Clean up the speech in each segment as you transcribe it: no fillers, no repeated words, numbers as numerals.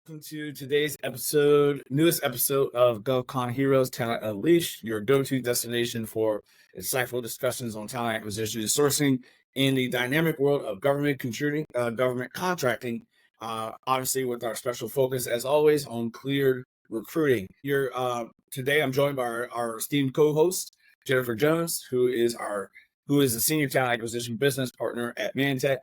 welcome to today's newest episode of GovCon Heroes Talent Unleashed, your go-to destination for insightful discussions on talent acquisition and sourcing in the dynamic world of government contracting. Obviously, with our special focus, as always, on cleared recruiting. Today, I'm joined by our esteemed co-host Jennifer Jones, who is the senior talent acquisition business partner at Mantech.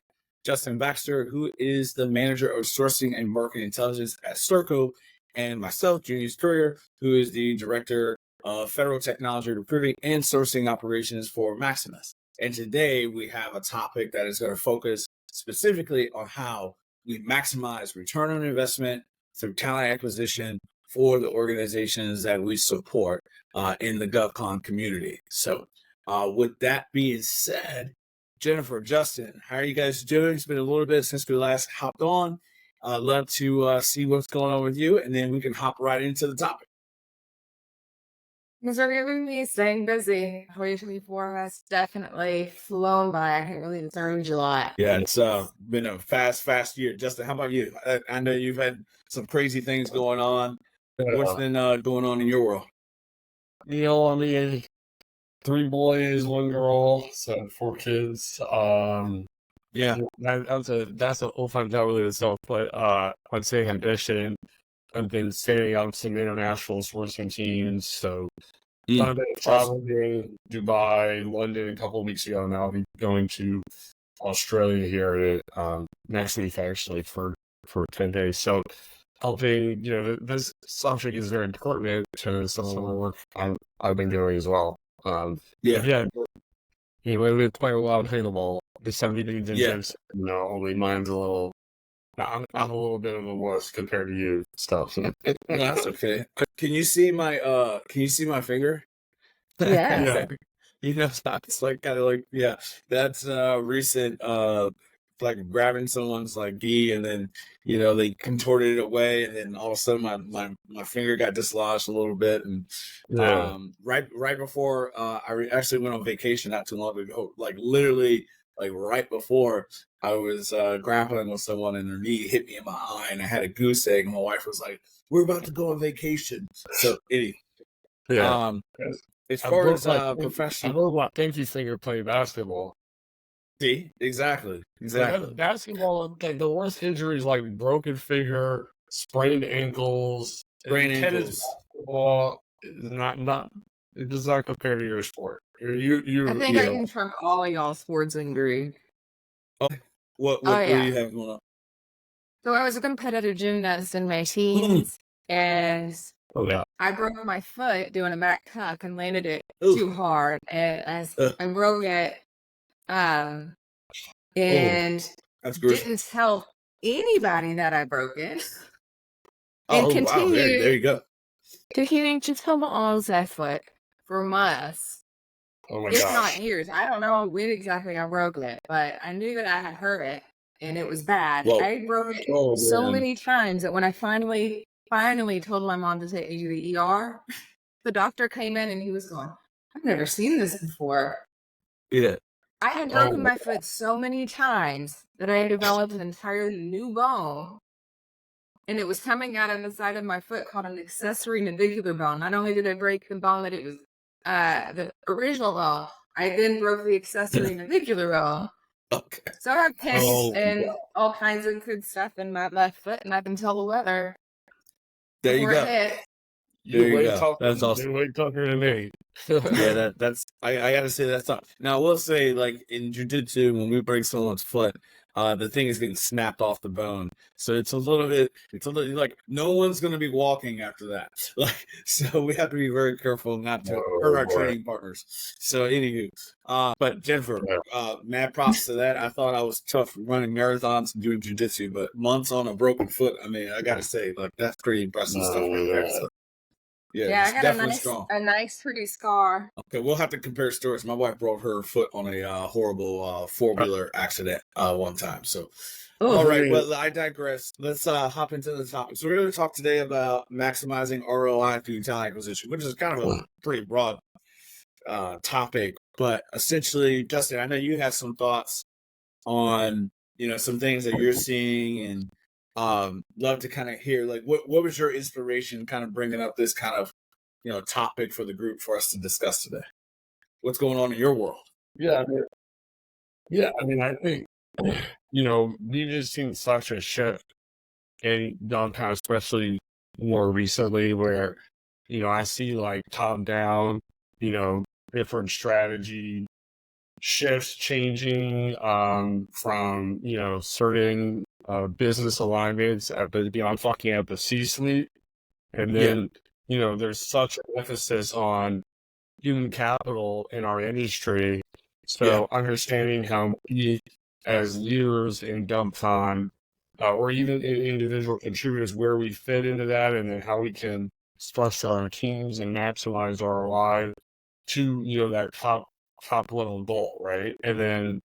Justen Baxter, who is the manager of sourcing and market intelligence at Circle, and myself, Junius Currier, who is the director of federal technology recruiting and sourcing operations for Maximus. And today we have a topic that is going to focus specifically on how we maximize return on investment through talent acquisition for the organizations that we support in the GovCon community. So with that being said, Jennifer, Justen, how are you guys doing? It's been a little bit since we last hopped on. I'd love to see what's going on with you, and then we can hop right into the topic. Thanks for giving me staying busy. 2024 has definitely flown by. I can't believe it's already July. Yeah, it's been a fast year. Justen, how about you? I know you've had some crazy things going on. What's been going on in your world? I mean, 3 boys, 1 girl, so 4 kids. Yeah, that's a full-time job really itself. But I'd say in addition, I've been setting up some international sourcing teams. So done a bit of traveling, Dubai, London a couple of weeks ago. Now I'll be going to Australia here next week actually for 10 days. So helping, this subject is very important to some of the work I've been doing as well. We've playing a lot of handball. The 70 digits, only mine's a little. I'm a little bit of a wuss compared to you stuff. No, that's okay. Can you see my finger? Yeah. It's like kind of like that's recent like grabbing someone's like gi, and then they contorted it away, and then all of a sudden my finger got dislodged a little bit, and right before I actually went on vacation not too long ago, like literally like right before I was grappling with someone, and their knee hit me in my eye, and I had a goose egg, and my wife was like, "We're about to go on vacation." So as far as professional, I think you think you're playing basketball. See, exactly. Basketball, the worst injuries like broken finger, sprained ankles. Tennis, basketball is not. It does not compare to your sport. I think I can trump all of y'all sports injury. Okay. What do you have going on? So I was a competitive gymnast in my teens, and I broke my foot doing a back tuck and landed it too hard, and I broke it. And didn't tell anybody that I broke it. And continued, there you go. Continuing to tumble on that foot for months. Oh my if gosh. not years. I don't know when exactly I broke it, but I knew that I had hurt it, and it was bad. Whoa. I broke it so many times that when I finally told my mom to take me to the ER, the doctor came in and he was going, "I've never seen this before." Yeah. I had broken my foot so many times that I had developed an entirely new bone, and it was coming out on the side of my foot called an accessory navicular bone. Not only did I break the bone that it was the original bone, I then broke the accessory navicular bone. Okay. So I have pains and all kinds of good stuff in my left foot, and I can tell the weather. There you go. There you go. That's awesome. You're way tougher than me. Yeah, that's I gotta say that's tough. Now I will say, like in jiu-jitsu, when we break someone's foot, the thing is getting snapped off the bone. So it's a little like no one's gonna be walking after that. Like, so we have to be very careful not to hurt our training partners. So anywho, but Jennifer, mad props to that. I thought I was tough running marathons and doing jiu-jitsu, but months on a broken foot, I mean, I gotta say, like that's pretty impressive stuff right there. So. Yeah, I got a nice pretty scar. Okay, we'll have to compare stories. My wife broke her foot on a horrible four-wheeler accident one time. So, all right, well, I digress. Let's hop into the topic. So we're going to talk today about maximizing ROI through talent acquisition, which is kind of a pretty broad topic. But essentially, Justen, I know you have some thoughts on some things that you're seeing and love to kind of hear, like, what was your inspiration kind of bringing up this kind of, topic for the group for us to discuss today? What's going on in your world? Yeah, I think, we've just seen such a shift in downtown, especially more recently, where, I see like top down, different strategy shifts changing from, certain business alignments beyond fucking at the C-suite. And then, there's such an emphasis on human capital in our industry. So understanding how we, as leaders in GovCon, or even individual contributors, where we fit into that, and then how we can structure our teams and maximize ROI to, that top level goal, right? And then,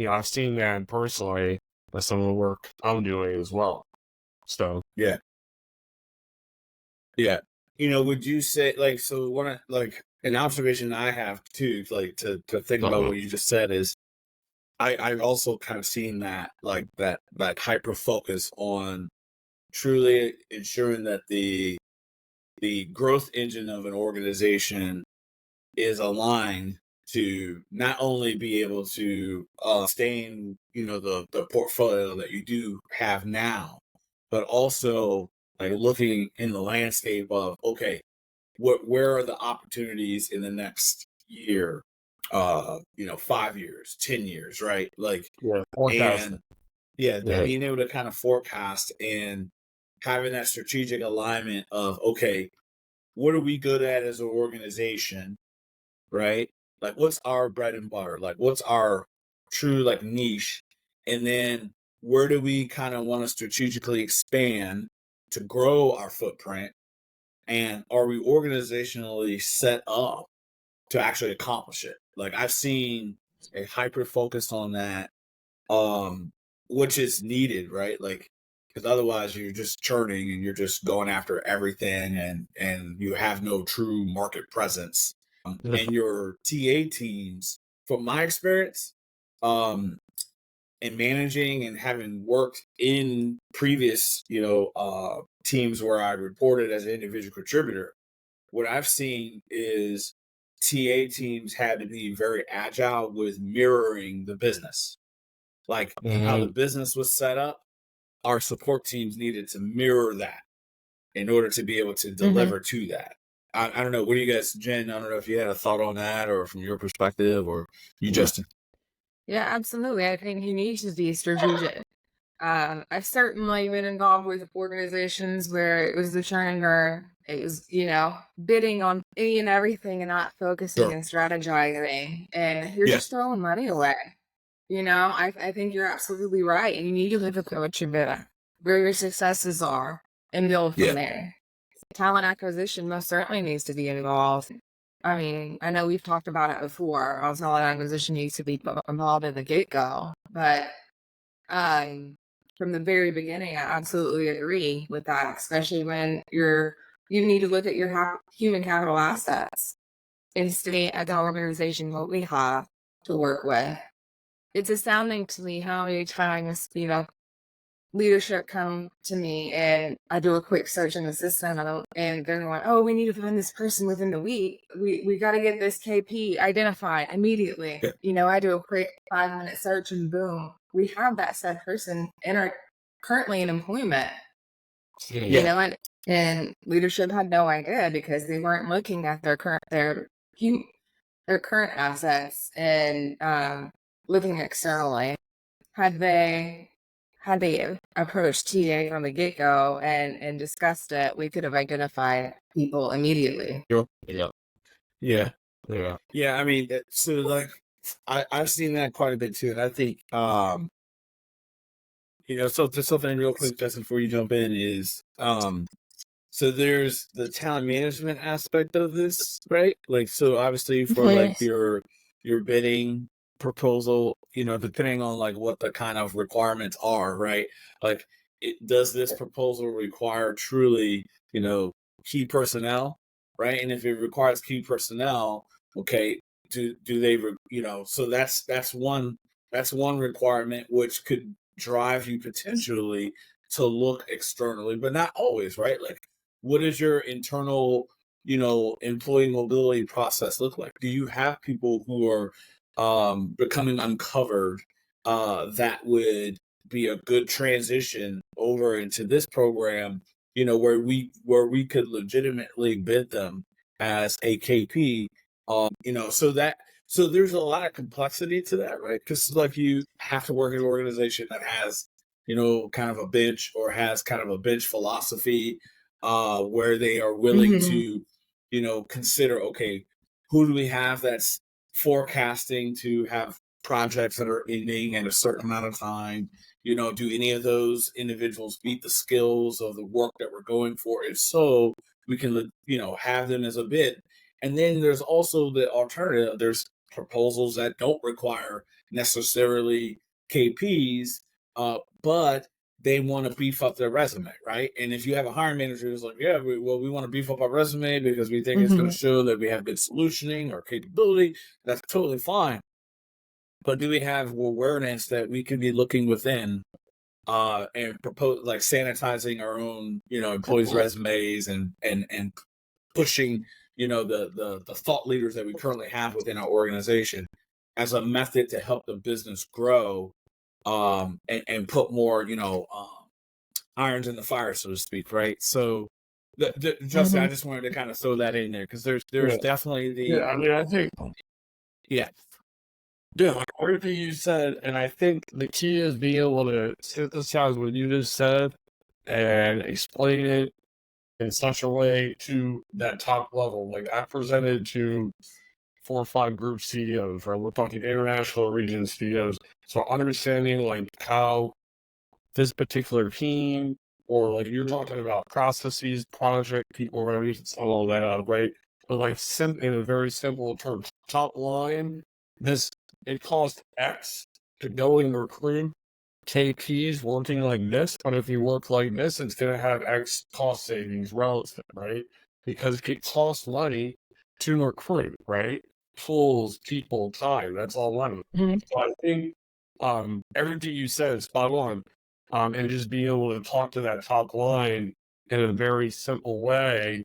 I've seen that personally with some of the work I'm doing as well. So Yeah. Would you say, like, so one of, like, an observation I have too, like, to think about what you just said is, I've also kind of seen that, like, that hyper focus on truly ensuring that the growth engine of an organization is aligned to not only be able to sustain, the portfolio that you do have now, but also, like, looking in the landscape of, okay, where are the opportunities in the next year, 5 years, 10 years, right? Like, forecasting. and being able to kind of forecast and having that strategic alignment of, okay, what are we good at as an organization, right? Like, what's our bread and butter? Like, what's our true, like, niche? And then where do we kind of want to strategically expand to grow our footprint? And are we organizationally set up to actually accomplish it? Like, I've seen a hyper focus on that, which is needed, right? Like, because otherwise you're just churning and you're just going after everything, and you have no true market presence. And your TA teams, from my experience, um, in managing and having worked in previous, teams where I reported as an individual contributor, what I've seen is TA teams had to be very agile with mirroring the business. Like, how the business was set up, our support teams needed to mirror that in order to be able to deliver to that. I don't know. What do you guys, Jen? I don't know if you had a thought on that, or from your perspective, or you, Justin. Yeah, absolutely. I think he needs to be strategic. I've certainly been involved with organizations where it was the churner. It was, bidding on any and everything and not focusing and strategizing. And you're just throwing money away. I think you're absolutely right. And you need to look at what you're bidding, where your successes are, and build from there. Talent acquisition most certainly needs to be involved. I mean, I know we've talked about it before. Talent acquisition needs to be involved in the get-go. But from the very beginning, I absolutely agree with that, especially when you need to look at your human capital assets and stay at the organization what we have to work with. It's astounding to me how many times, leadership come to me and I do a quick search in the system and they're going, oh, we need to find this person within the week. We got to get this KP identified immediately. I do a quick 5-minute search and boom, we have that said person currently in employment. And leadership had no idea because they weren't looking at their current assets and looking externally. Had they approached TA from the get-go and discussed it, we could have identified people immediately. Yeah. I mean, so, like, I've seen that quite a bit too, and I think, so just something real quick, Justin, before you jump in, is, so there's the talent management aspect of this, right? Like, so obviously for like your bidding proposal, depending on like what the kind of requirements are, right? Like, does this proposal require truly, key personnel, right? And if it requires key personnel, okay, do they, so that's one requirement which could drive you potentially to look externally, but not always, right? Like, what is your internal, employee mobility process look like? Do you have people who are becoming uncovered that would be a good transition over into this program, where we could legitimately bid them as a KP, so there's a lot of complexity to that, right? Because like you have to work in an organization that has, kind of a bench or has kind of a bench philosophy, where they are willing Mm-hmm. to, consider, okay, who do we have that's forecasting to have projects that are ending in a certain amount of time? Do any of those individuals meet the skills of the work that we're going for? If so, we can, have them as a bid. And then there's also the alternative. There's proposals that don't require necessarily KPs, but they want to beef up their resume, right? And if you have a hiring manager who's like, yeah, we want to beef up our resume because we think it's going to show that we have good solutioning or capability, that's totally fine. But do we have awareness that we can be looking within and propose, like, sanitizing our own, employees' resumes and pushing, the thought leaders that we currently have within our organization as a method to help the business grow, and put more, irons in the fire, so to speak, right? So, Justin, I just wanted to kind of throw that in there because there's Yeah. definitely Yeah, I mean, I think, yeah. like everything you said, and I think the key is being able to synthesize what you just said and explain it in such a way to that top level. Like I presented to 4 or 5 group CEOs, right? We're talking international region CEOs. So understanding like how this particular team, or like you're talking about processes, project people, whatever you can sum all that out, right? But like in a very simple terms, top line, it costs X to go and recruit KPs working like this, but if you work like this, it's going to have X cost savings relative, right? Because it costs money to recruit, right? Tools, people, time, that's all money. So I think everything you said is spot on. And just being able to talk to that top line in a very simple way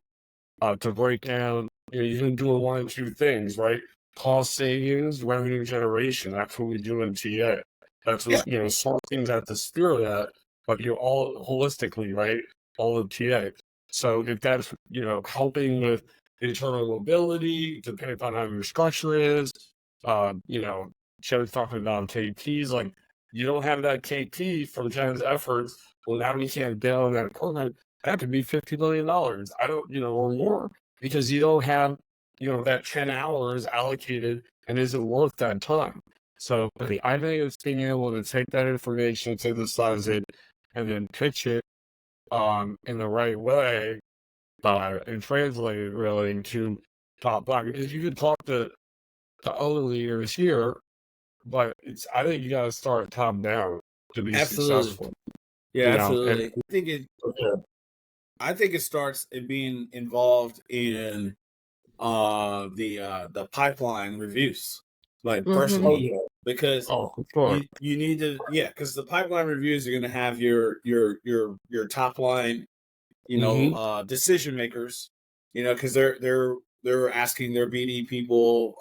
to break down, you can do one of two things, right? Cost savings, revenue generation. That's what we do in TA. That's what, something's at the spirit of that, but you're all holistically, right? All of TA. So if that's, helping with internal mobility, depending on how your structure is, Jen's talking about KPs, like you don't have that KP from Jen's efforts. Well, now we can't bail on that equipment. That could be $50 million. I don't, or more, because you don't have, that 10 hours allocated and isn't worth that time. So the idea is being able to take that information, synthesize it, and then pitch it in the right way and translate it really to top line. Because you can talk to other leaders here, but I think you got to start top down to be successful. Yeah, absolutely. Okay. I think it starts in being involved in the pipeline reviews, like personally, because you need to, because the pipeline reviews are going to have your top line, decision makers, because they're asking their BD people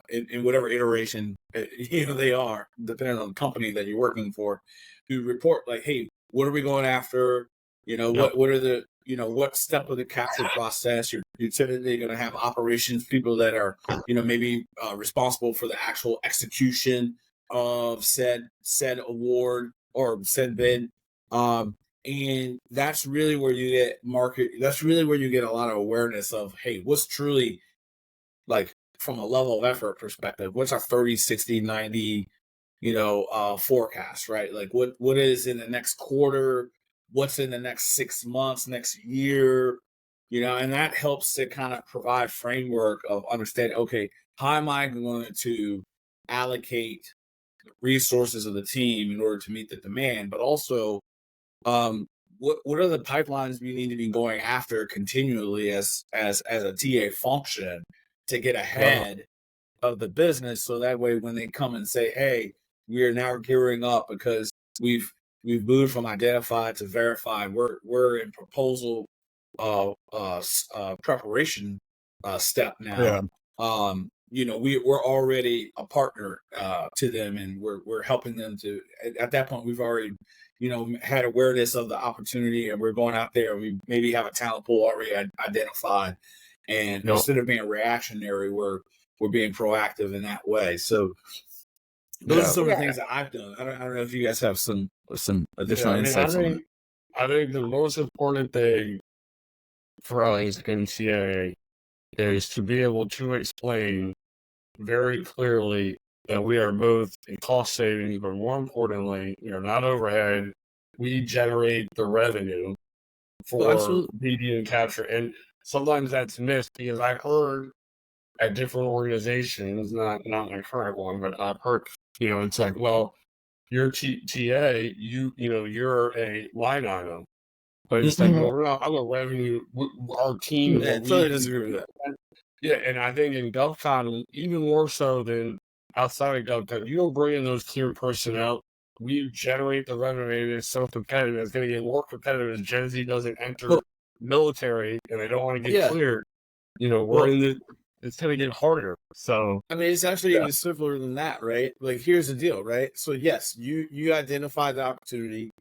in whatever iteration they are, depending on the company that you're working for, to report like, hey, what are we going after? What are the what step of the capture process? You're typically going to have operations people that are maybe responsible for the actual execution of said award or said bid. And that's really where you get that's really where you get a lot of awareness of, hey, what's truly, like, from a level of effort perspective, what's our 30, 60, 90, forecast, right? Like what is in the next quarter, what's in the next 6 months, next year, and that helps to kind of provide framework of understanding, okay, how am I going to allocate resources of the team in order to meet the demand, but also what are the pipelines we need to be going after continually as a TA function to get ahead of the business, so that way when they come and say, hey, we are now gearing up because we've we've moved from identified to verified. We're in proposal preparation step now. We're already a partner to them, and we're helping them to. At that point, we've already had awareness of the opportunity, and we're going out there. We maybe have a talent pool already identified, and instead of being reactionary, we're being proactive in that way. So those are some of the things that I've done. I don't know if you guys have some additional insights on it. I think the most important thing for us in CA is to be able to explain very clearly that we are both in cost savings, but more importantly, we are not overhead. We generate the revenue for BD and capture. And sometimes that's missed because I've heard at different organizations, not my current one, but I've heard, it's like, well, you're TA, you're a line item. But it's like, well, we're not, I'm a revenue, our team. I totally disagree with that. Yeah, and I think in GovCon, even more so than outside of GovCon, you don't bring in those team personnel. We generate the revenue. It's so competitive. It's going to get more competitive as Gen Z doesn't enter military and they don't want to get cleared. It's going to get harder. So I mean, it's actually even simpler than that, right? Like, here's the deal, right? So yes, you identify the opportunity.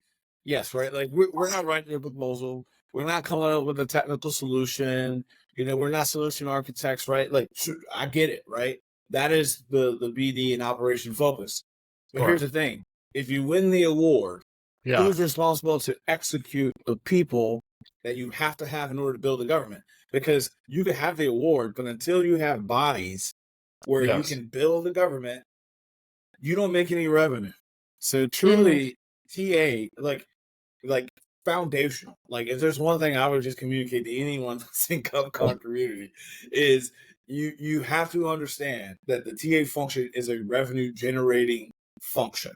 Yes, right. Like we're not writing a proposal. We're not coming up with a technical solution. We're not solution architects, right? Like, I get it, right? That is the BD and operation focus. But here's the thing: if you win the award, who's responsible to execute the people that you have to have in order to build a government? Because you can have the award, but until you have bodies where you can build a government, you don't make any revenue. So truly, TA, like foundational. Like, if there's one thing I would just communicate to anyone that's in GovCon community is you have to understand that the TA function is a revenue generating function.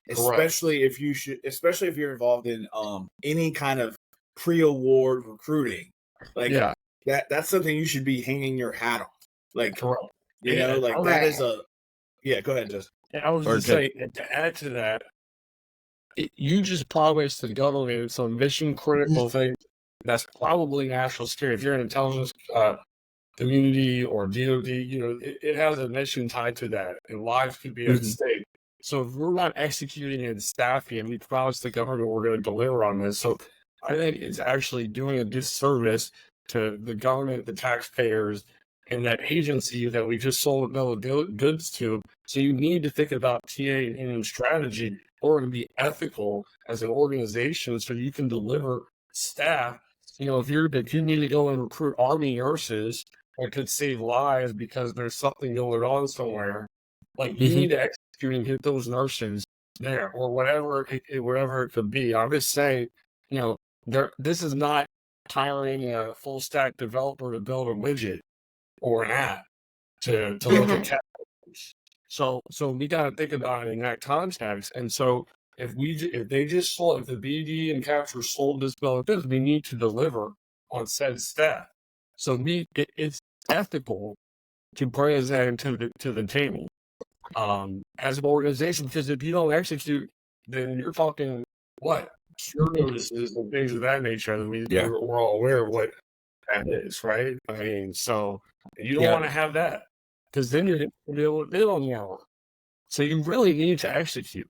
Especially if you're involved in any kind of pre-award recruiting. Like that's something you should be hanging your hat on. Like that is a go ahead, Justin. I was just saying, to add to that, you just promised the government some mission critical thing that's probably national security. If you're an intelligence community or DoD, it has a mission tied to that, and lives could be at stake. So if we're not executing and staffing, and we promise the government we're going to deliver on this, so I think it's actually doing a disservice to the government, the taxpayers, and that agency that we just sold a bill of goods to. So you need to think about TA and strategy or to be ethical as an organization so you can deliver staff. If you need to go and recruit Army nurses that could save lives because there's something going on somewhere, like you need to execute and get those nurses there or whatever it could be. I'm just saying, this is not hiring a full stack developer to build a widget or an app to look at categories. So we got to think about it in that context. And so if the BD and capture sold this bill of goods, we need to deliver on said staff. So it's ethical to bring us that to the table as an organization, because if you don't execute, then you're talking sure notices and things of that nature. And we're all aware of what that is, right? I mean, so you don't want to have that because then you're going to be able to live on the hour. So you really need to execute.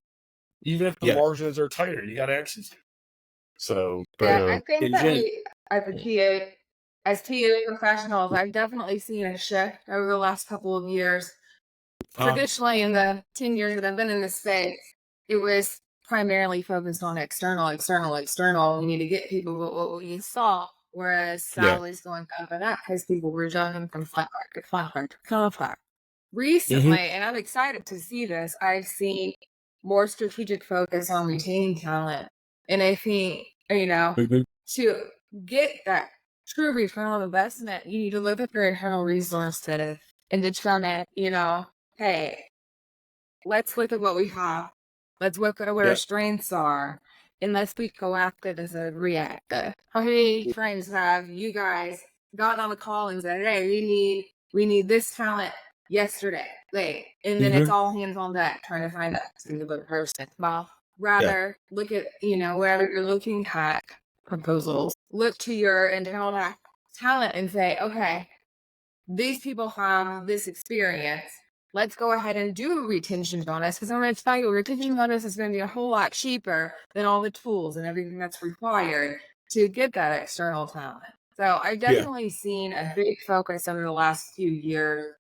Even if the margins are tighter, you got to execute. So, I think that we, as TA professionals, I've definitely seen a shift over the last couple of years. Traditionally, in the 10 years that I've been in this space, it was primarily focused on external. We need to get people, but what we saw, whereas salaries going up and up because people were jumping from contract to contract. Recently, and I'm excited to see this, I've seen more strategic focus on retaining talent. And I think, to get that true return on investment, you need to look at your internal resources and determine, hey, let's look at what we have. Let's look at where our strengths are. And let's be proactive instead of reactive. How many times have you guys gotten on a call and said, hey, we need this talent yesterday, and then it's all hands on deck trying to find that single person. Well, Rather, look at, wherever you're looking at proposals, look to your internal talent and say, okay, these people have this experience. Let's go ahead and do a retention bonus, because I'm going to tell you, a retention bonus is going to be a whole lot cheaper than all the tools and everything that's required to get that external talent. So I've definitely seen a big focus over the last few years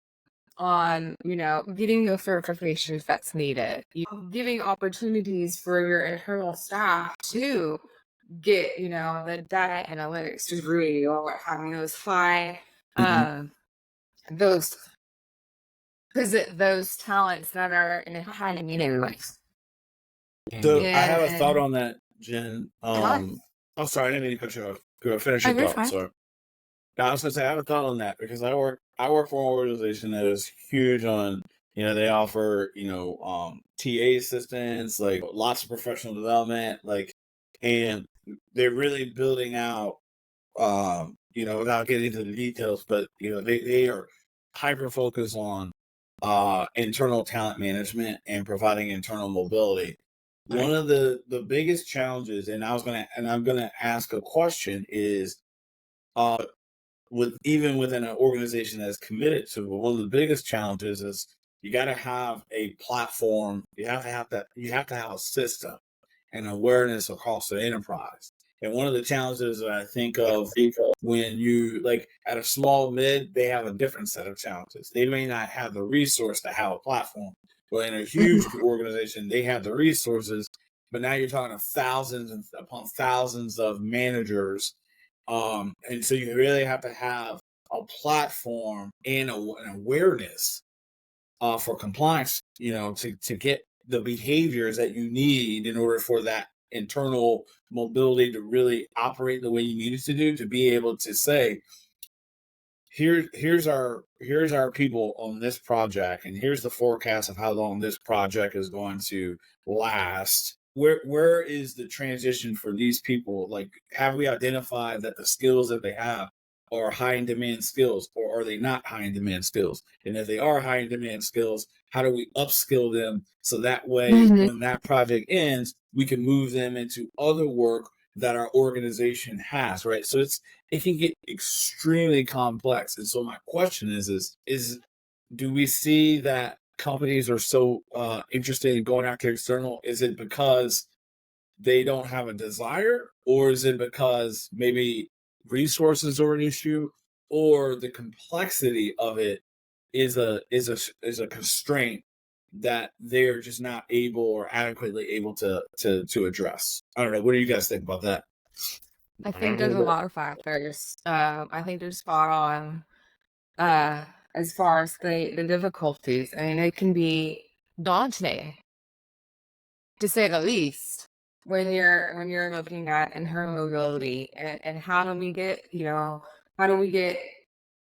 on, getting the certifications that's needed, giving opportunities for your internal staff to get, the data analytics degree, or having those those visit those talents that are in a high need anyways. So I have a thought on that, Jen. I'm sorry, I didn't mean to cut you off. Go finish your thought. Sorry. Now, I was gonna say I have a thought on that, because I work for an organization that is huge on, they offer, TA assistance, like lots of professional development, and they're really building out, without getting into the details, but they are hyper focused on internal talent management and providing internal mobility. One of the biggest challenges, and I'm gonna ask a question, is within an organization that's committed to it, one of the biggest challenges is you got to have a platform. You have to have that. You have to have a system and awareness across the enterprise. And one of the challenges that I think of when you at a small mid, they have a different set of challenges. They may not have the resource to have a platform, but in a huge organization, they have the resources. But now you're talking of thousands upon thousands of managers, and so you really have to have a platform and an awareness for compliance, to get the behaviors that you need in order for that internal mobility to really operate the way you need it to do, to be able to say, here's our people on this project, and here's the forecast of how long this project is going to last. Where is the transition for these people? Have we identified that the skills that they have are high in demand skills, or are they not high in demand skills? And if they are high in demand skills, how do we upskill them so that way when that project ends, we can move them into other work that our organization has, right? So it can get extremely complex. And so my question is do we see that companies are so interested in going after external? Is it because they don't have a desire, or is it because maybe resources are an issue, or the complexity of it is a constraint that they're just not able or adequately able to address? I don't know. What do you guys think about that? I think there's a lot of factors. I think there's spot on as far as the difficulties. I mean, it can be daunting, to say the least, when you're looking at internal mobility, and how do we get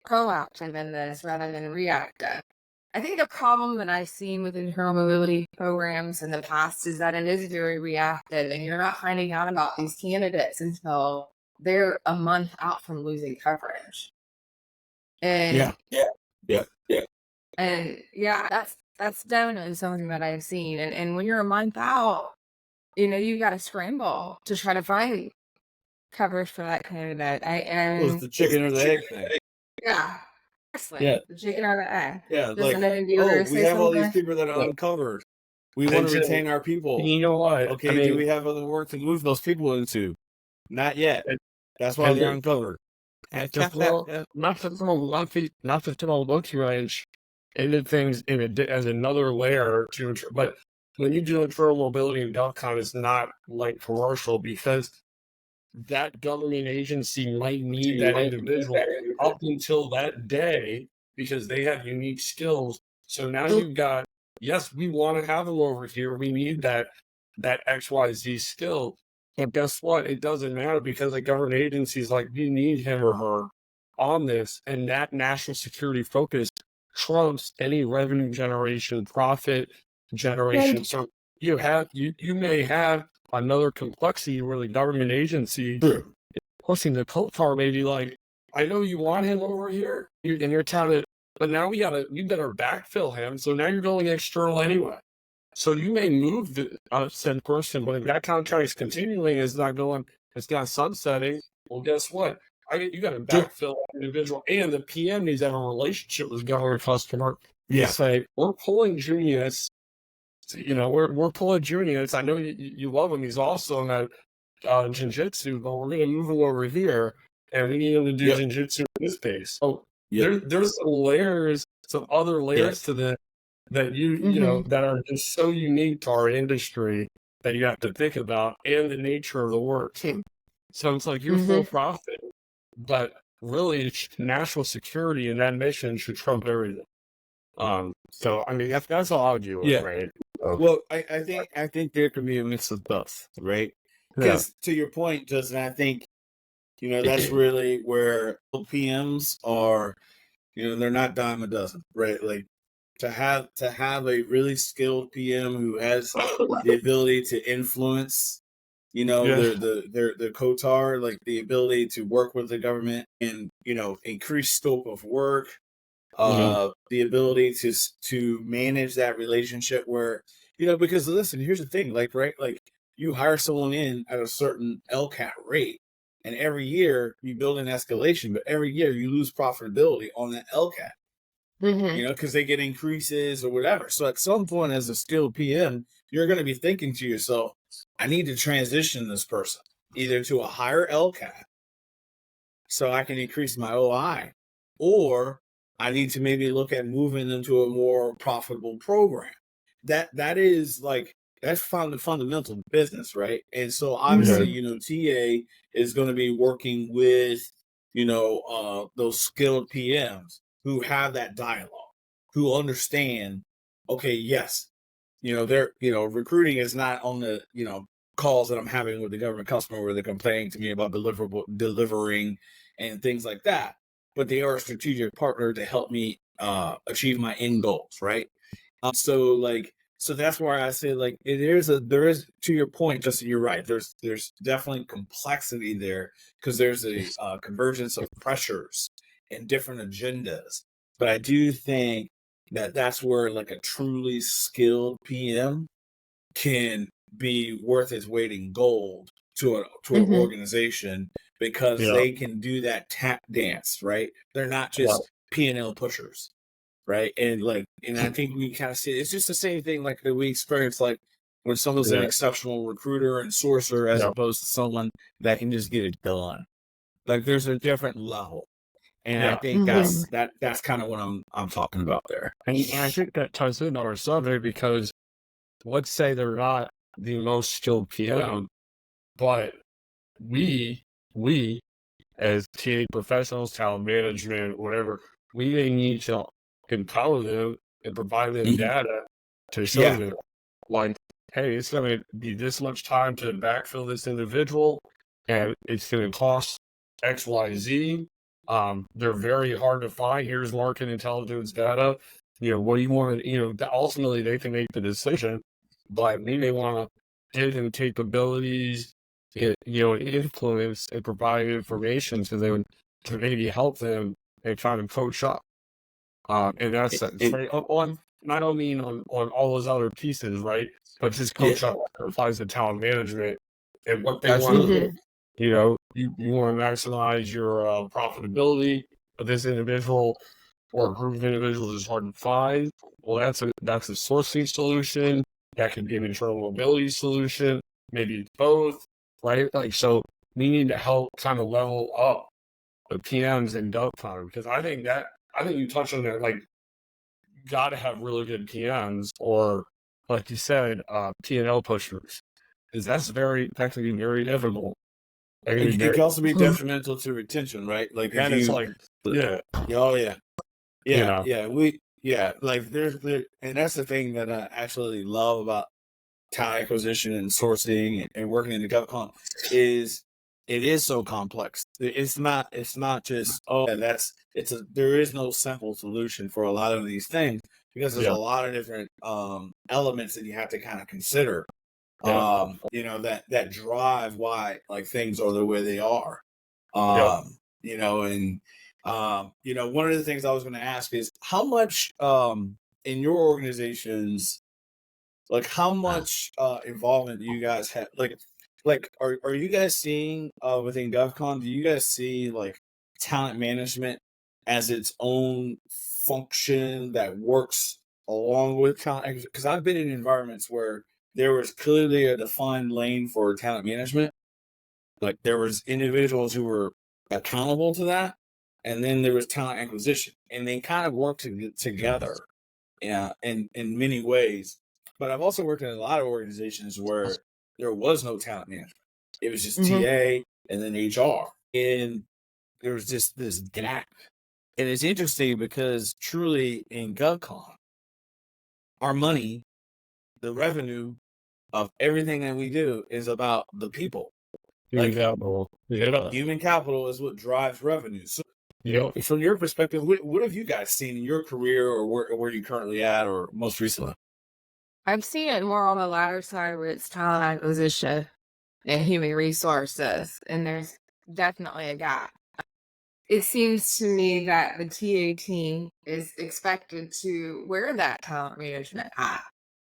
proactive in this rather than reactive. I think the problem that I've seen with internal mobility programs in the past is that it is very reactive, and you're not finding out about these candidates until they're a month out from losing coverage. And and that's definitely something that I've seen. And when you're a month out, you got to scramble to try to find coverage for that candidate. It's the chicken or the egg thing. Yeah. The chicken or the egg. Yeah, we have all these people that are uncovered. We want to retain our people. You know what? Okay, do we have other work to move those people into? Not yet. That's why they're uncovered. Not to throw monkey wrench into things as another layer to, but when you do internal mobility in GovCon, it's not like commercial, because that government agency might need that individual up until that day because they have unique skills. So now you've got, yes, we want to have them over here. We need that XYZ skill. But guess what? It doesn't matter, because the government agency is like, we need him or her on this. And that national security focus trumps any revenue generation, profit generation. So you may have another complexity where the government agency pushing the coat farm may be like, I know you want him over here, and you're telling it, but now we better backfill him. So now you're going external anyway. So you may move the said person, but if that contract is continuing, it's not going, it's not sunsetting. Well, guess what? You got to backfill that individual, and the PM needs to have a relationship with the government customer. You say, we're pulling Junius. We're pulling Junius. I know you love him. He's awesome at jiu-jitsu, but we're going to move him over here, and we need him to do jiu-jitsu in this space. So there's some other layers to this that that are just so unique to our industry that you have to think about, and the nature of the work too. So it's like you're for profit, but really national security and that mission should trump everything. So I mean that's all I would do, right? Well, I think there can be a mix of both, right? Because to your point, Justin, I think that's really where PMs are. They're not dime a dozen, right? Like to have a really skilled PM who has the ability to influence, their COTAR, like the ability to work with the government and increase scope of work, the ability to manage that relationship where because listen, here's the thing, like you hire someone in at a certain LCAT rate, and every year you build an escalation, but every year you lose profitability on that LCAT. Because they get increases or whatever. So at some point, as a skilled PM, you're going to be thinking to yourself, I need to transition this person either to a higher LCAT so I can increase my OI, or I need to maybe look at moving them to a more profitable program. That is like, that's the fundamental business, right? And so obviously, TA is going to be working with, those skilled PMs who have that dialogue, who understand, okay, yes, they're, recruiting is not on the, calls that I'm having with the government customer where they're complaining to me about delivering and things like that, but they are a strategic partner to help me achieve my end goals, right? So that's why I say, like, there is, to your point, Justin, you're right. There's definitely complexity there because there's a convergence of pressures and different agendas. But I do think that that's where like a truly skilled PM can be worth its weight in gold to an organization because they can do that tap dance, right? They're not just P&L pushers. Right. And I think we kind of see it's just the same thing like that we experience, like when someone's an exceptional recruiter and sourcer as opposed to someone that can just get it done. Like there's a different level. And I think that's kind of what I'm talking about there. And I think that ties in our subject because let's say they're not the most skilled PM, but we as TA professionals, talent management, whatever, we may need to empower them and provide them data to show them, like, hey, it's going to be this much time to backfill this individual, and it's going to cost X, Y, Z. They're very hard to find. Here's market intelligence data. What do you want to, ultimately they can make the decision, but we may want to give them capabilities, influence and provide information to them to maybe help them and try to coach up. And that's on not only on all those other pieces, right? But just coach up applies to talent management and what they want to do. You want to maximize your profitability of this individual or a group of individuals is hard to find. Well, that's a sourcing solution. That could be an internal mobility solution. Maybe both, right? Like, so we need to help kind of level up the PMs and GovCon because I think you touched on that. Like, you got to have really good PMs, or like you said, P&L pushers, because that can be very difficult. It can also be detrimental to retention, right? Like, and it's like, like there's and that's the thing that I actually love about talent acquisition and sourcing and working in the GovCon is it is so complex. It's not just there is no simple solution for a lot of these things because there's a lot of different elements that you have to kind of consider. That drive why like things are the way they are. One of the things I was going to ask is how much in your organizations Like, how much involvement do you guys have? Like, are you guys seeing within GovCon? Do you guys see like talent management as its own function that works along with talent? Because I've been in environments where there was clearly a defined lane for talent management. Like there was individuals who were accountable to that, and then there was talent acquisition, and they kind of worked together, yeah, in many ways. But I've also worked in a lot of organizations where there was no talent management. It was just Mhm. TA and then HR, and there was just this gap. And it's interesting because truly in GovCon, our money, the revenue of everything that we do is about the people. Human Like capital. Yeah. human capital is what drives revenue. So Yep. from your perspective, what have you guys seen in your career or where you currently at or most recently? I've seen it more on the latter side where it's talent acquisition and human resources, and there's definitely a gap. It seems to me that the TA team is expected to wear that talent management hat,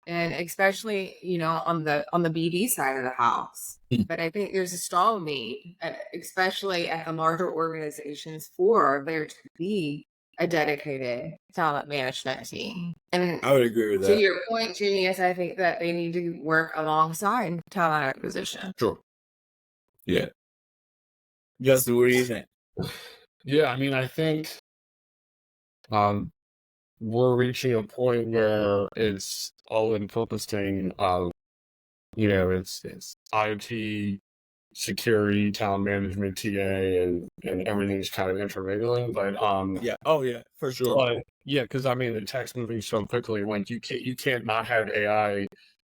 and especially on the BD side of the house. Mm. But I think there's a strong need, especially at the larger organizations, for there to be a dedicated talent management team. And I would agree with to that. your point, Junius, I think that they need to work alongside talent acquisition. Sure. Yeah. Justin, what do you think? Yeah, I mean, I think we're reaching a point where it's all encompassing of, it's IoT, security, talent management, TA, and everything's kind of intermingling. But Yeah. Oh yeah, for sure. but yeah, because I mean the tech's moving so quickly. Like you can't not have AI and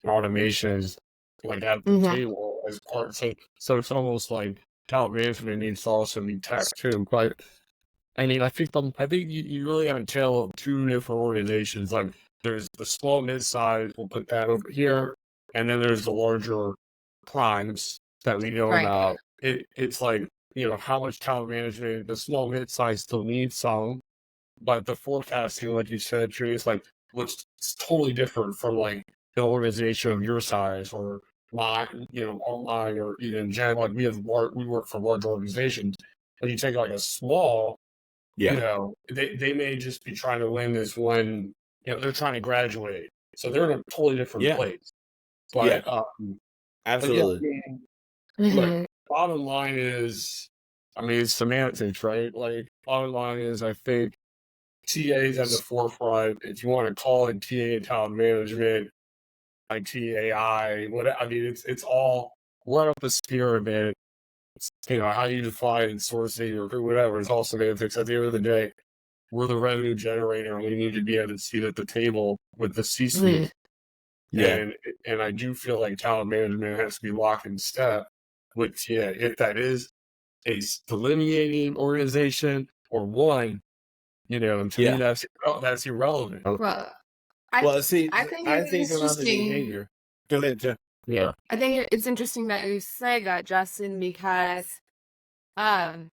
automations like at the Mhm. table as part. So it's almost like talent management needs to also be tech too. But I mean, I think you really have a tale of two different organizations. Like there's the small mid-size, we'll put that over here, and then there's the larger primes that we know Right. about. It's like, how much talent management the small mid-size still needs some, but the forecasting, like you said, Tree, is like looks totally different from like the organization of your size or mine, online or even Jen. Like we work for large organizations. And you take like a small, Yeah. they may just be trying to win this one, they're trying to graduate. So they're in a totally different Yeah. place. Yeah. But yeah, Absolutely. look, Mhm. bottom line is, I mean, it's semantics, right? Like, bottom line is, I think TA's at the forefront. If you want to call it TA talent management, like TAI, whatever. I mean, it's all right up the spear of it. It's, how you define sourcing or whatever. It's all semantics. At the end of the day, we're the revenue generator. We need to be at a seat at the table with the C-suite. Yeah. And I do feel like talent management has to be locked in step with TA. If that is a delineating organization or one, to me Yeah. that's irrelevant. Well, I Well, see, I think I it's think about the interesting. behavior. Go ahead, Jeff. Yeah. I think it's interesting that you say that, Justin, because um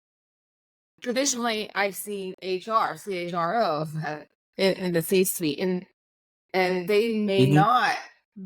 traditionally I've seen CHROs in the C-suite, and they may Mhm. not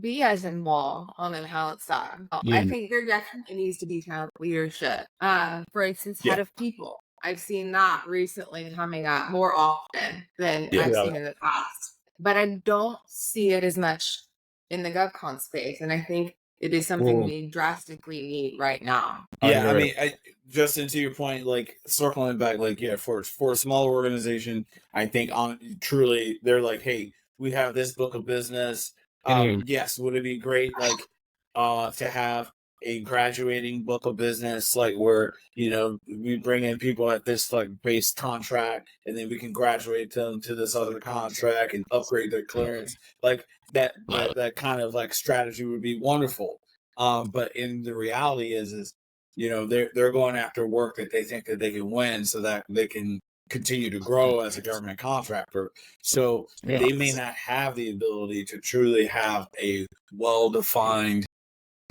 be as involved on the talent side. I think there definitely needs to be talent leadership. For instance, head Yeah. of people. I've seen that recently coming up more often than Yeah. I've seen in the past. But I don't see it as much in the GovCon space. And I think it is something Well, we drastically need right now. I Yeah, I agree. mean, Justin, to your point, like circling back, like yeah, for a smaller organization, I think on truly they're like, hey, we have this book of business. Yes, would it be great like to have a graduating book of business, like where we bring in people at this like base contract, and then we can graduate them to this other contract and upgrade their clearance, like that kind of like strategy would be wonderful. But in the reality is they're going after work that they think that they can win so that they can continue to grow as a government contractor. So they may not have the ability to truly have a well-defined,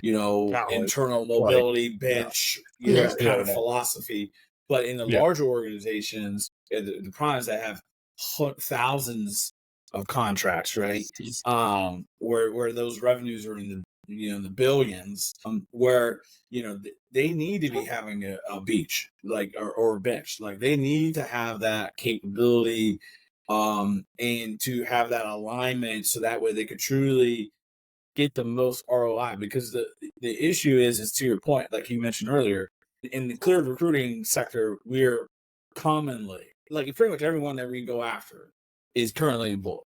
Talent. internal Like, mobility bench, yeah, kind yeah, of philosophy. But in the yeah, larger organizations, the primes that have thousands of contracts, right? Where those revenues are in the the billions, where they need to be having a beach like or a bench, like they need to have that capability, and to have that alignment, so that way they could truly get the most ROI. Because the issue is to your point, like you mentioned earlier, in the cleared recruiting sector, we're commonly, like pretty much everyone that we go after is currently employed,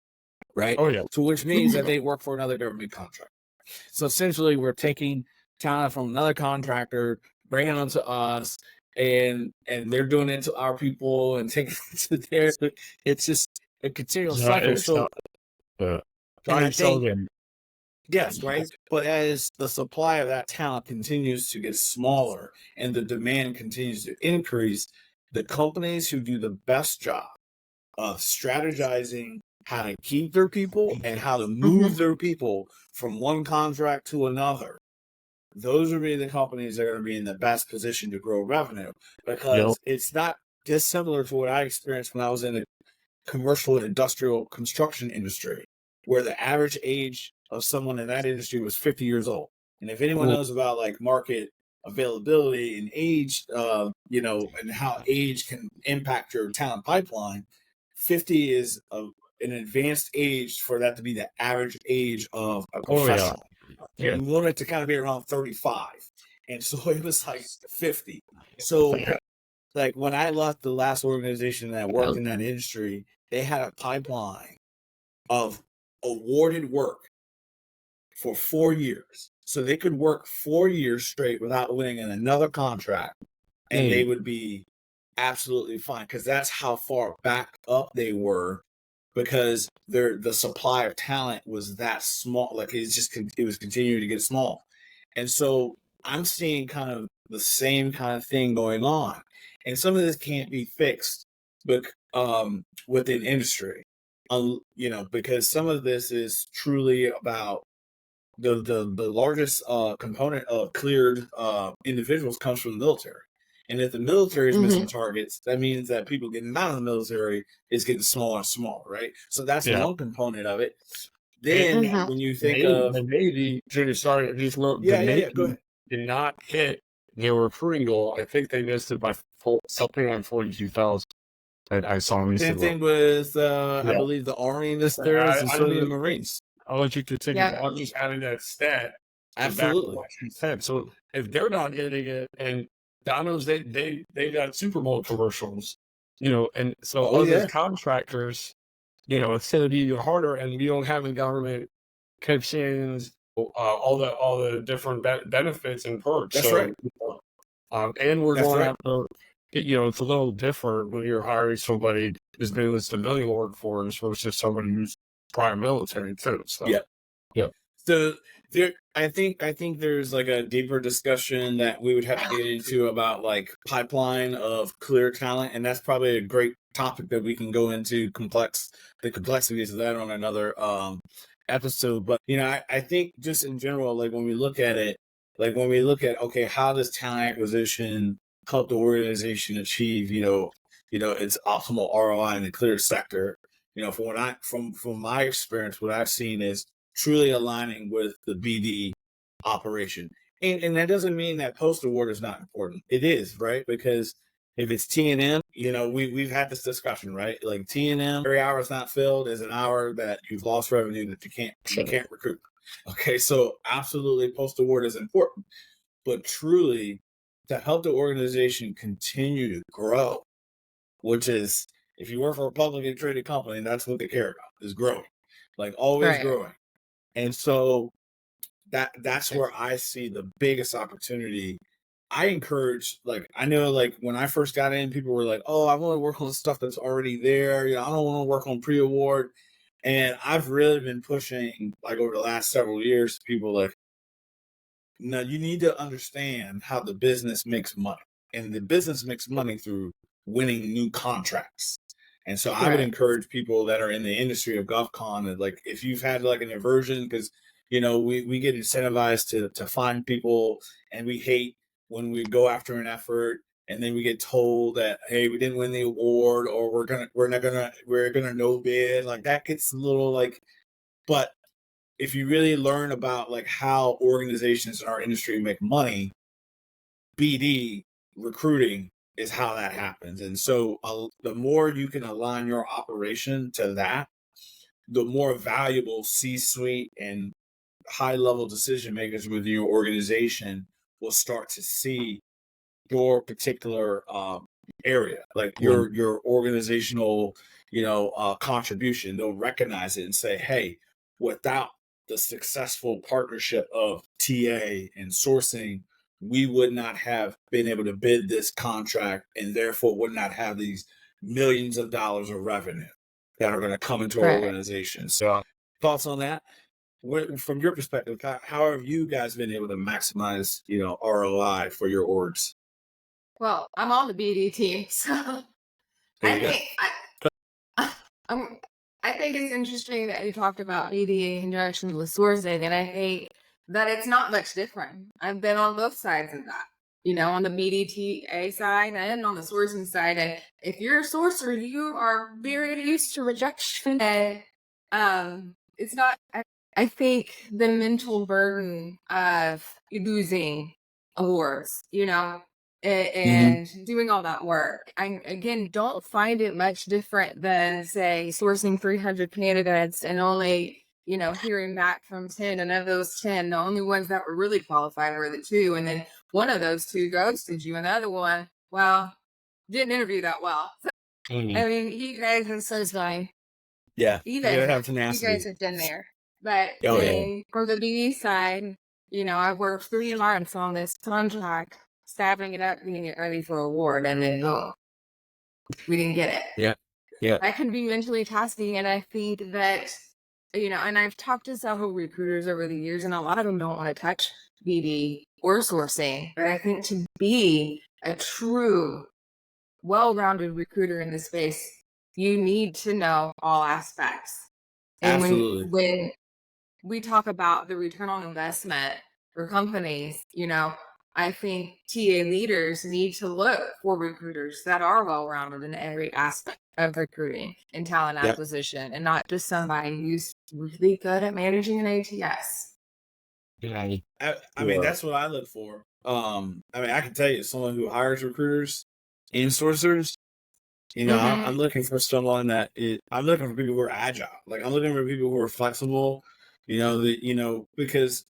right? Oh yeah. So which means that they work for another government contract. So essentially, we're taking talent from another contractor, bringing them to us, and they're doing it to our people and taking it to theirs. It's just a continual cycle. It's So, not, and I think, them. yes, right. But as the supply of that talent continues to get smaller and the demand continues to increase, the companies who do the best job of strategizing how to keep their people and how to move their people from one contract to another, those are the companies that are going to be in the best position to grow revenue, because it's not dissimilar to what I experienced when I was in the commercial and industrial construction industry, where the average age of someone in that industry was 50 years old. And if anyone knows about like market availability and age, and how age can impact your talent pipeline, 50 is an advanced age for that to be the average age of a professional. Yeah. You want it to kind of be around 35. And so it was like 50. So like when I left the last organization that worked in that industry, they had a pipeline of awarded work for 4 years. So they could work 4 years straight without winning in another contract, and they would be absolutely fine, because that's how far back up they were, because the supply of talent was that small. Like it was continuing to get small. And so I'm seeing kind of the same kind of thing going on. And some of this can't be fixed, but within industry, because some of this is truly about the largest component of cleared individuals comes from the military. And if the military is missing targets, that means that people getting out of the military is getting smaller and smaller, right? So that's one component of it. Then when you think of the Navy, sorry, the Navy, go ahead. Did not hit their recruiting goal. I think they missed it by something on 42,000. I saw recently. Same thing with I believe the Army missed theirs, and so did the Marines. I'll let you continue. I'm just adding that stat. Absolutely. So if they're not hitting it, and Domino's, they got Super Bowl commercials, and so other contractors, it's going to be harder, and you don't have the government pensions, all the different benefits and perks. That's right. And we're going after, it's a little different when you're hiring somebody who's been in the civilian workforce versus somebody who's prior military too. So yeah. So I think there's like a deeper discussion that we would have to get into about like pipeline of clear talent, and that's probably a great topic that we can go into the complexities of that on another episode. But I think just in general, like when we look at okay, how does talent acquisition help the organization achieve its optimal ROI in the clear sector? From my experience, what I've seen is truly aligning with the BD operation. And that doesn't mean that post-award is not important. It is, right? Because if it's T&M, we've had this discussion, right? Like T&M, every hour is not filled is an hour that you've lost revenue that you can't recruit. Okay, so absolutely post-award is important. But truly, to help the organization continue to grow, which is, if you work for a publicly traded company, that's what they care about, is growing, like always growing. And so that's where I see the biggest opportunity. I encourage, like, I know, like, when I first got in, people were like, oh, I want to work on stuff that's already there. I don't want to work on pre-award. And I've really been pushing, like, over the last several years, people like, no, you need to understand how the business makes money. And the business makes money through winning new contracts. And so I would encourage people that are in the industry of GovCon, that, like, if you've had like an aversion, because we get incentivized to find people, and we hate when we go after an effort and then we get told that, hey, we didn't win the award, or we're gonna no bid. Like that gets a little like, but if you really learn about like how organizations in our industry make money, BD recruiting is how that happens. And so the more you can align your operation to that, the more valuable C-suite and high-level decision makers within your organization will start to see your particular area, like your organizational, contribution. They'll recognize it and say, hey, without the successful partnership of TA and sourcing, we would not have been able to bid this contract, and therefore would not have these millions of dollars of revenue that are going to come into our organization. So thoughts on that? From your perspective, how have you guys been able to maximize, ROI for your orgs? Well, I'm on the BD team, so I think it's interesting that you talked about BD in conjunction with sourcing, and I hate that it's not much different. I've been on both sides of that, on the BDTA side and on the sourcing side. And if you're a sourcer, you are very used to rejection. And it's not. I think the mental burden of losing awards, and doing all that work. I, again, don't find it much different than, say, sourcing 300 candidates and only, hearing back from 10. And of those 10, the only ones that were really qualified were the 2. And then one of those 2 ghosted you, and the other one, well, didn't interview that well. So, I mean, you guys are so fine. Yeah. You guys have been there. But for the BD side, I've worked 3 months on this contract, staffing it up, getting it ready for award, and then we didn't get it. Yeah. That can be mentally tasking, and I think that, and I've talked to several recruiters over the years, and a lot of them don't want to touch BD or sourcing. But I think to be a true, well-rounded recruiter in this space, you need to know all aspects. And absolutely. When we talk about the return on investment for companies, I think TA leaders need to look for recruiters that are well-rounded in every aspect of recruiting and talent acquisition, and not just somebody who's really good at managing an ATS. I mean, that's what I look for. I mean, I can tell you, someone who hires recruiters and sourcers, I'm looking for someone I'm looking for people who are agile. Like, I'm looking for people who are flexible, because,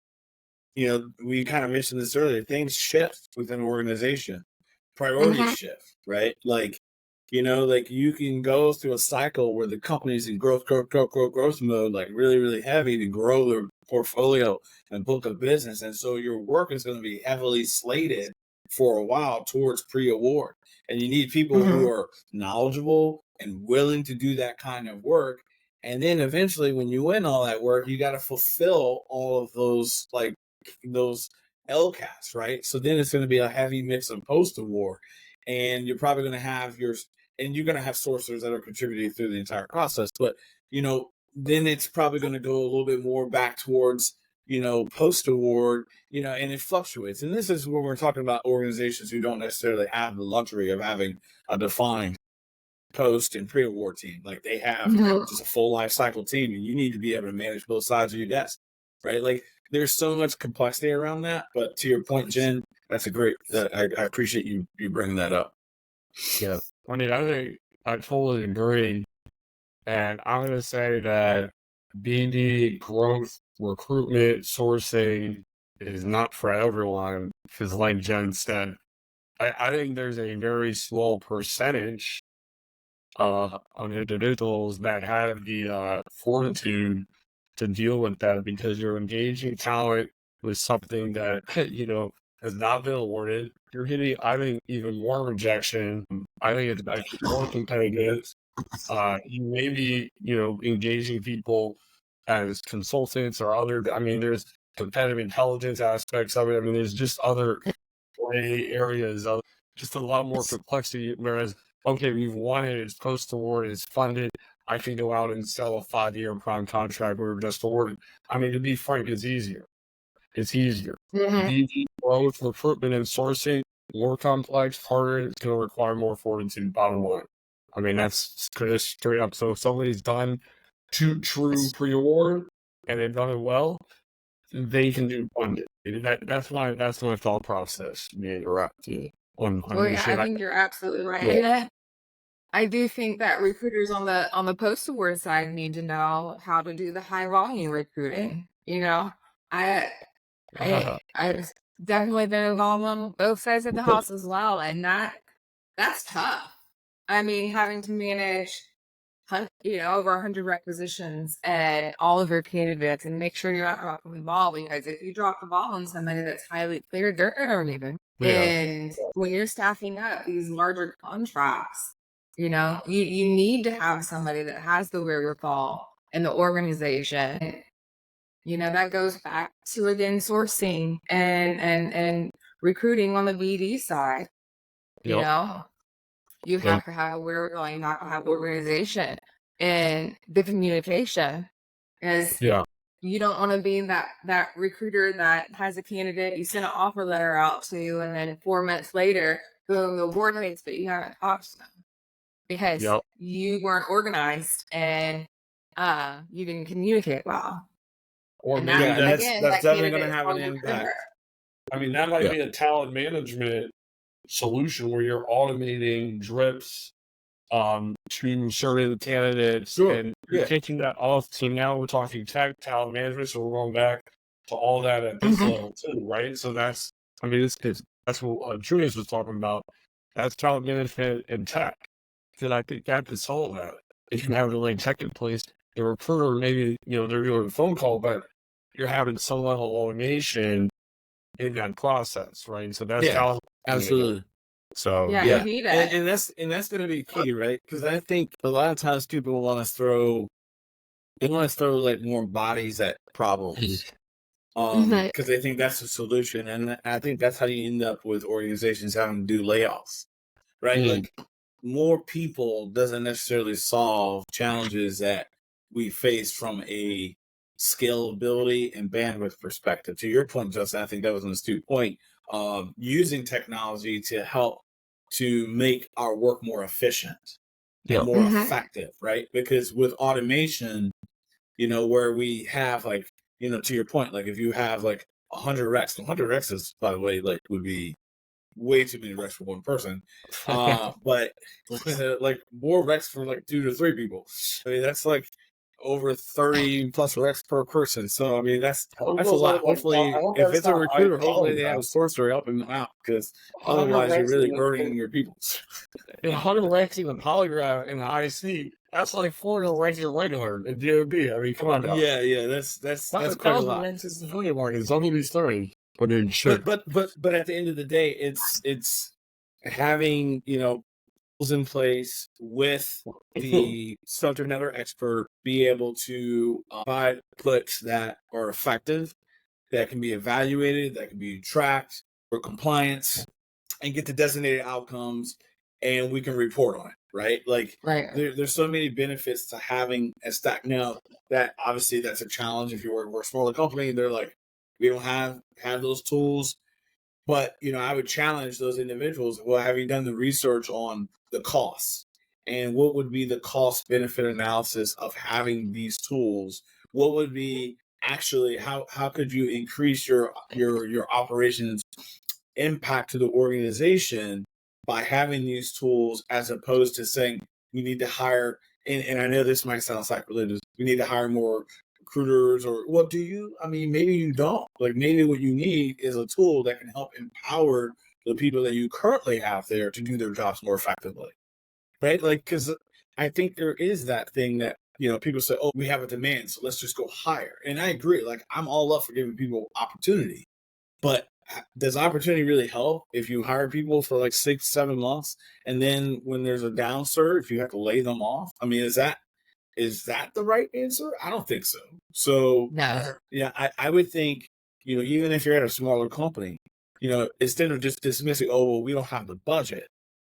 we kind of mentioned this earlier, things shift within an organization. Priorities shift, right? Like, you can go through a cycle where the company's in growth mode, like really, really heavy to grow their portfolio and book of business. And so your work is going to be heavily slated for a while towards pre-award. And you need people who are knowledgeable and willing to do that kind of work. And then eventually when you win all that work, you got to fulfill all of those, like those LCAS, right? So then it's going to be a heavy mix of post-award. And you're probably going to have you're going to have sourcers that are contributing through the entire process. But, then it's probably going to go a little bit more back towards, post-award, and it fluctuates. And this is where we're talking about organizations who don't necessarily have the luxury of having a defined post and pre-award team. Like, they have just a full life cycle team, and you need to be able to manage both sides of your desk, right? Like, there's so much complexity around that. But to your point, Jen, that's a great, I appreciate you bringing that up. Yeah. I mean, I think I totally agree. And I'm going to say that BD, growth, recruitment, sourcing is not for everyone. Because like Jen said, I think there's a very small percentage of individuals that have the fortitude to deal with that, because you're engaging talent with something that, has not been awarded. You're hitting, I think, even more rejection. I think it's actually more competitive. You may be, engaging people as consultants or other, I mean, there's competitive intelligence aspects of it. I mean, there's just other gray areas of just a lot more complexity. Whereas, okay, we've won it, it's post-award, it's funded. I can go out and sell a 5-year prime contract we were just awarded. I mean, to be frank, it's easier. It's easier. BD, growth, recruitment, and sourcing, more complex, harder, it's going to require more fortitude, bottom line. I mean, that's just straight up. So if somebody's done true pre-award and they've done it well, they can do funded. That's my thought process. Me interrupt you on Well, this yeah, shit. I think you're absolutely right. Yeah. And I do think that recruiters on the post award side need to know how to do the high volume recruiting. You know, I I've definitely been involved on both sides of the house as well, and that's tough. I mean, having to manage, over 100 requisitions and all of your candidates, and make sure you're not dropping the ball, because if you drop the ball on somebody that's highly cleared, they're leaving. Yeah. And when you're staffing up these larger contracts, you need to have somebody that has the wherewithal in the organization. That goes back to, again, sourcing and recruiting on the BD side. Yep. You have to have wherewithal, you have to have organization and the communication, because you don't want to be that recruiter that has a candidate you send an offer letter out to, and then 4 months later, boom, the board meets, but you haven't talked to them because you weren't organized and you didn't communicate well. Or And maybe that's definitely going to candidate have is an on your impact. career. I mean, that might be a talent management solution where you're automating drips to certain candidates, and you're taking that off. So now we're talking tech talent management, so we're going back to all that at this level too, right? So that's what Junius was talking about. That's talent management and tech. Because I think that is all about it. If you have the right tech in place, the recruiter, maybe they're doing a phone call, but you're having some level of automation in that process, right? So that's how absolutely. So you need it. And that's going to be key, right? Because I think a lot of times people want to throw like more bodies at problems, because they think that's the solution, and I think that's how you end up with organizations having to do layoffs, right? Like, more people doesn't necessarily solve challenges that we face from a scalability and bandwidth perspective. To your point, Justin, I think that was an astute point of using technology to help to make our work more efficient and more effective, right? Because with automation, where we have, like, to your point, like if you have like 100 recs is, by the way, like would be way too many recs for one person. But like more recs for like 2 to 3 people. I mean, that's like over 30 plus recs per person. So I mean, that's a lot. Hopefully, if it's a recruiter, hopefully they have a sourcer helping them out, because otherwise you're really burning your people. 100 recs in the polygraph in the IC. That's like 400 recs in regular in DOB. I mean, come on now. Yeah, that's quite a lot. Recs is the fully market. It's only these 30. But at the end of the day, it's having tools in place with the subject matter expert, be able to provide clicks that are effective, that can be evaluated, that can be tracked for compliance, and get the designated outcomes, and we can report on it, right? Like, there's so many benefits to having a stack. Now, that obviously that's a challenge if you work for a smaller company. They're like, we don't have those tools. But I would challenge those individuals. Well, have you done the research on the costs, and what would be the cost benefit analysis of having these tools? What would be actually how could you increase your operations impact to the organization by having these tools, as opposed to saying we need to hire, and I know this might sound sacrilegious, we need to hire more recruiters, or what do you, I mean, maybe you don't. Like, maybe what you need is a tool that can help empower the people that you currently have there to do their jobs more effectively, right? Like, because I think there is that thing that people say, oh, we have a demand, so let's just go hire. And I agree. Like, I'm all up for giving people opportunity, but does opportunity really help if you hire people for like 6-7 months, and then when there's a down surge, you have to lay them off? I mean, is that the right answer? I don't think so. So No. yeah, I would think, even if you're at a smaller company, instead of just dismissing, oh, well, we don't have the budget.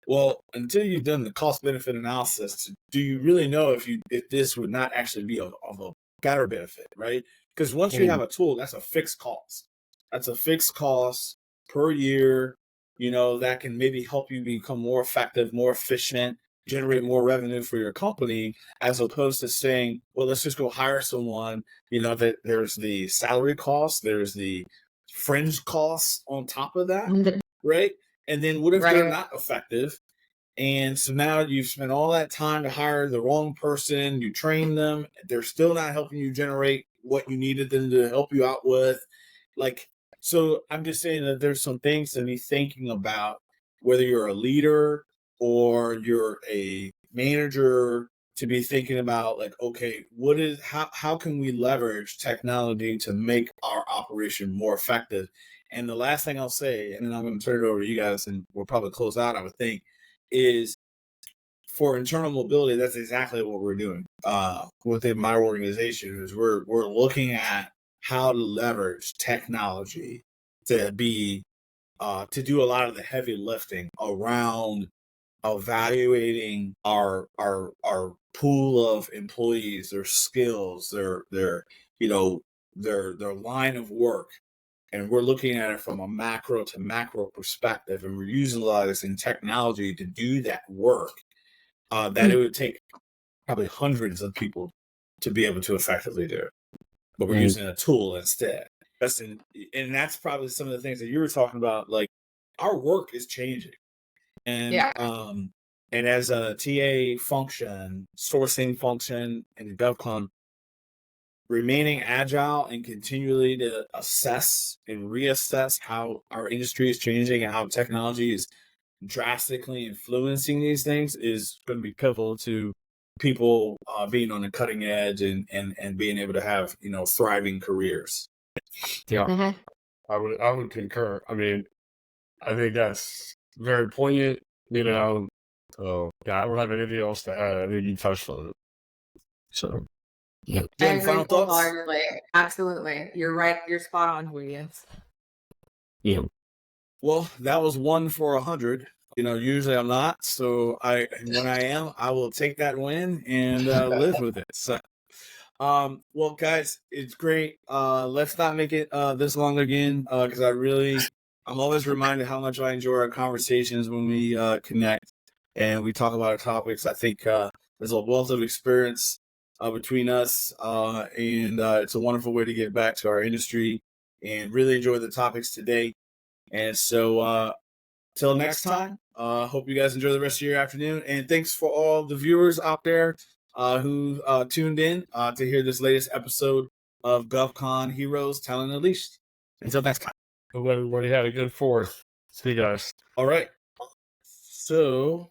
Well, until you've done the cost benefit analysis, do you really know if this would not actually be of a better benefit, right? Because once you have a tool, that's a fixed cost. That's a fixed cost per year. that can maybe help you become more effective, more efficient, generate more revenue for your company, as opposed to saying, well, let's just go hire someone, that there's the salary cost, there's the fringe costs on top of that, right? And then what if they're not effective? And so now you've spent all that time to hire the wrong person, you train them, they're still not helping you generate what you needed them to help you out with. So I'm just saying that there's some things to be thinking about, whether you're a leader or you're a manager, to be thinking about okay, how can we leverage technology to make our operation more effective? And the last thing I'll say, and then I'm going to turn it over to you guys and we'll probably close out, I would think, is for internal mobility, that's exactly what we're doing within my organization. Is we're looking at how to leverage technology to be to do a lot of the heavy lifting around evaluating our pool of employees, their skills, their line of work. And we're looking at it from a macro to macro perspective, and we're utilizing technology to do that work that it would take probably hundreds of people to be able to effectively do. But we're using a tool instead. And that's probably some of the things that you were talking about. Like, our work is changing, and and as a TA function, sourcing function, and GovCon, remaining agile and continually to assess and reassess how our industry is changing and how technology is drastically influencing these things is going to be pivotal to people being on the cutting edge and being able to have thriving careers. Yeah, I would concur. I mean, I think that's very poignant. So yeah, I don't have anything else to add. I think you touched on it. So yeah. I agree wholeheartedly. Absolutely, you're right. You're spot on, Julius. Yeah. Well, that was 1 for 100. Usually I'm not. So when I am, I will take that win and live with it. So, well, guys, it's great. Let's not make it this long again, because I'm always reminded how much I enjoy our conversations when we connect and we talk about our topics. I think there's a wealth of experience between us, and it's a wonderful way to get back to our industry and really enjoy the topics today. And so till next time, hope you guys enjoy the rest of your afternoon. And thanks for all the viewers out there who tuned in to hear this latest episode of GovCon Heroes Talent Unleashed. Until next time. Hope everybody had a good 4th. See you guys. All right. So